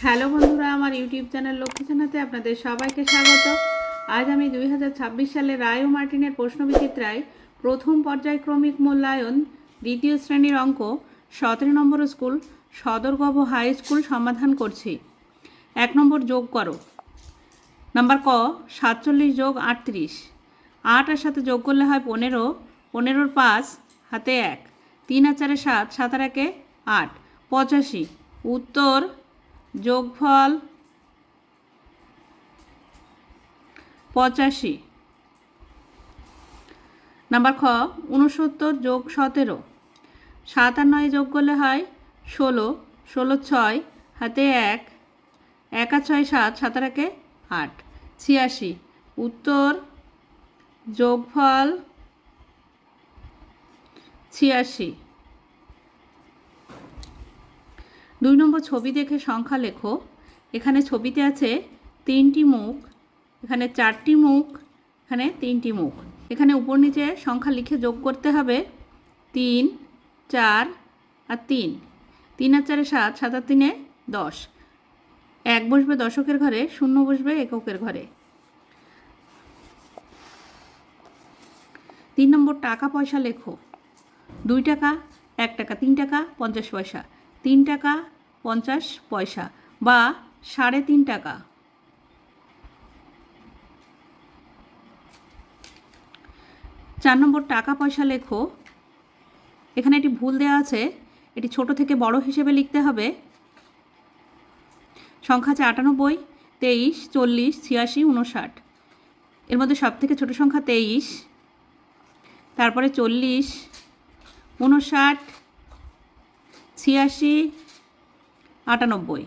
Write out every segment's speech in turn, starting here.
Hello বন্ধুরা, আমার YouTube channel Lakshmi জানাতে আপনাদের সবাইকে স্বাগত। আজ আমি 2026 সালে রায় ও মার্টিনের প্রশ্নবিচিত্রায় প্রথম পর্যায়ক্রমিক মূল্যায়ন দ্বিতীয় শ্রেণীর অঙ্ক 17 নম্বর স্কুল সদরগভ হাই স্কুল সমাধান করছি। 1 নম্বর যোগ করো। নাম্বার ক 47 যোগ 38। 8 আর সাথে যোগ করলে হয় 15, 15 5 হাতে 1, 3 আর 4 7, 7 আর 1 8, 85। উত্তর যোগফল 85। নাম্বার খ 69 যোগ 17। 7 আর 9 যোগ করলে হয় 16, 16 6 হাতে 1, 1 আর 6 7, 7 আর 1 8, 86। উত্তর যোগফল 86। 2 নম্বর ছবি দেখে সংখ্যা লেখো। এখানে ছবিতে আছে 3টি মুখ, এখানে 4টি মুখ, এখানে 3টি মুখ। এখানে উপর নিচে সংখ্যা লিখে যোগ করতে হবে। 3 4 আর 3, 3 আর 4 7, 7 আর 3 10। 1 বসবে দশকের ঘরে, 0 বসবে এককের ঘরে। 3 নম্বর টাকা পয়সা লেখো। 2 টাকা, 1 টাকা, 3 টাকা 50 পয়সা, 3 টাকা 50 পয়সা বা 3.5 টাকা। 4 নম্বর টাকা পয়সা লেখো। এখানে একটি ভুল দেওয়া আছে, এটি ছোট থেকে বড় হিসেবে লিখতে হবে। সংখ্যা আছে 98, 23, 40, 86, 59। এর মধ্যে সব থেকে ছোট সংখ্যা 23, তারপরে 40, 59, 86, 98।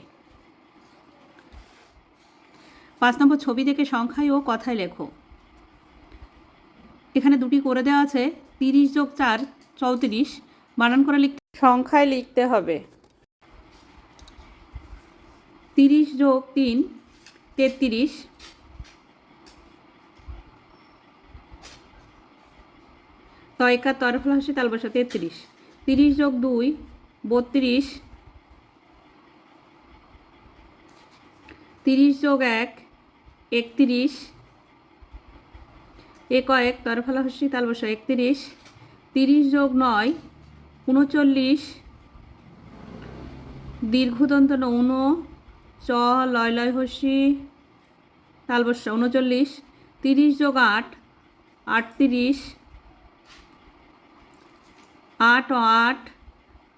5 নম্বর ছবি দেখে সংখ্যায় ও কথায় লেখো। এখানে দুটি করে দেওয়া আছে, 30 যোগ 4 34, বানান করে সংখ্যায় লিখতে হবে। 30 যোগ 3 33, তয়কা তরফলা হাসি তালবসা 33। 30 যোগ 2 32, 30 যোগ 1 31, এক তরফলা হাসি তালবসা 31। 30 যোগ 9 39, দীর্ঘদন্ত উনো চ লয় লয় হসি তালবসা 39। 30 যোগ 8 38, 8 8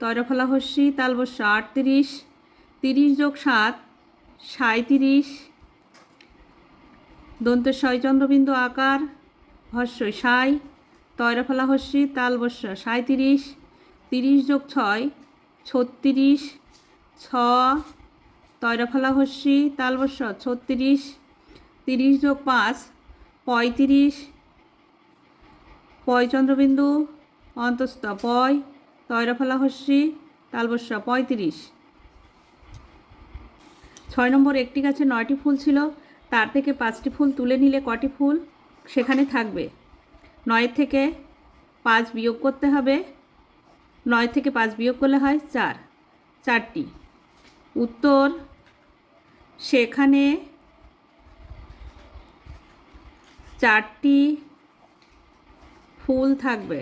তয়রফলা হস্যি তালবস্যা 38। 30 যোগ 7 37, দন্ত শয় চন্দ্রবিন্দু আকার হস্যই সাই তয়রফলা হস্যি তালবস্যা 37। 30 যোগ 6 36, 6 তয়রফলা হস্যি তালবস্যা 36। 30 যোগ 5 35, পয় চন্দ্রবিন্দু অন্তস্থ পয় তয়রফলা হস্যি তালবস্যা 35। 6 নম্বর একটি গাছে 9টি ফুল ছিল, তার থেকে 5টি ফুল তুলে নিলে কটি ফুল সেখানে থাকবে? 9 থেকে 5 বিয়োগ করতে হবে। 9 থেকে 5 বিয়োগ করলে হয় 4, 4টি। উত্তর সেখানে 4টি ফুল থাকবে।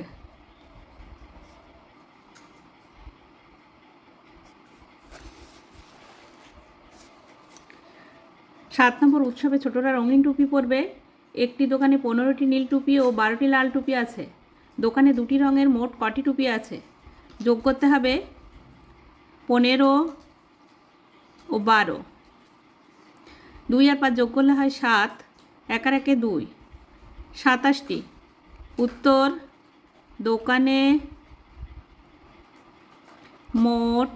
7 নম্বর উৎসবে ছোটরা রঙিন টুপি পরবে। একটি দোকানে 15টি নীল টুপি ও 12টি লাল টুপি আছে। দোকানে 2টি রঙের মোট কটি টুপি আছে? যোগ করতে হবে 15 ও 12। 2 আর 5 যোগ করলে হয় 7, 1 আর 1 2, 27টি। উত্তর দোকানে মোট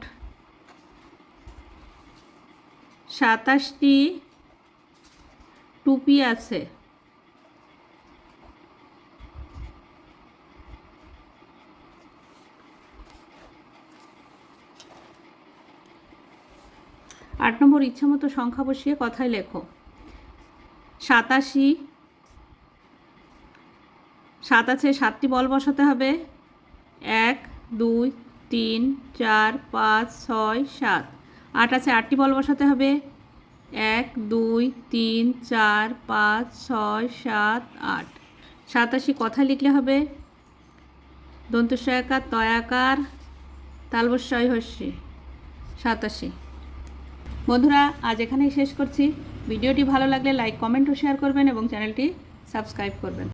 27টি টুপি আছে। 8 নম্বর ইচ্ছামতো সংখ্যা বসিয়ে কথায় লেখো। 87, 7 আছে 7টি বল বসাতে হবে। 1 2 3 4 5 6 7, 8 আছে 8টি বল বসাতে হবে। 1 2 3 4 5 6 7 8। 87 কথায় লিখলে হবে দন্তস্ব একার তয়াকার তালবস্য হস্যি 87। বন্ধুরা আজ এখানেই শেষ করছি। ভিডিওটি ভালো লাগলে লাইক কমেন্ট ও শেয়ার করবেন এবং চ্যানেলটি সাবস্ক্রাইব করবেন।